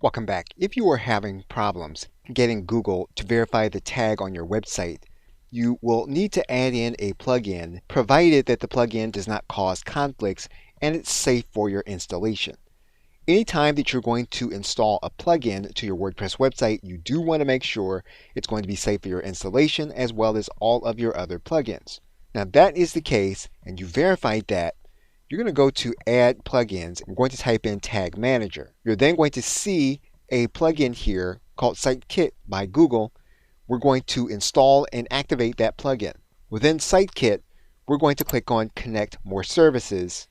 Welcome back. If you are having problems getting Google to verify the tag on your website, you will need to add in a plugin, provided that the plugin does not cause conflicts and it's safe for your installation. Anytime that you're going to install a plugin to your WordPress website, you do want to make sure it's going to be safe for your installation as well as all of your other plugins. Now, if that is the case and you verified that, you're going to go to Add Plugins. We're going to type in Tag Manager. You're then going to see a plugin here called SiteKit by Google. We're going to install and activate that plugin. Within SiteKit, we're going to click on Connect More Services.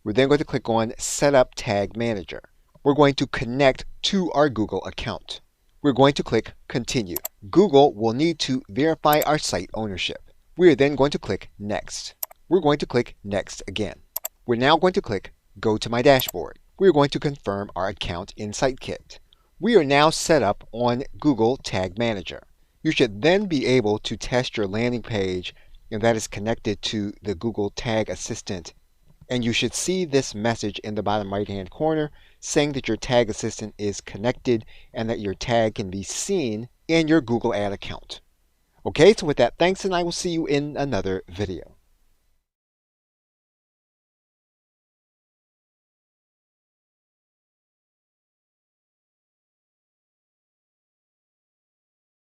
We're then going to click on Set Up Tag Manager. We're going to connect to our Google account. We're going to click Continue. Google will need to verify our site ownership. We are then going to click Next. We're going to click Next again. We're now going to click Go to My Dashboard. We're going to confirm our account in SiteKit. We are now set up on Google Tag Manager. You should then be able to test your landing page, and that is connected to the Google Tag Assistant. And you should see this message in the bottom right-hand corner saying that your Tag Assistant is connected and that your tag can be seen in your Google Ad account. Okay, so with that, thanks, and I will see you in another video.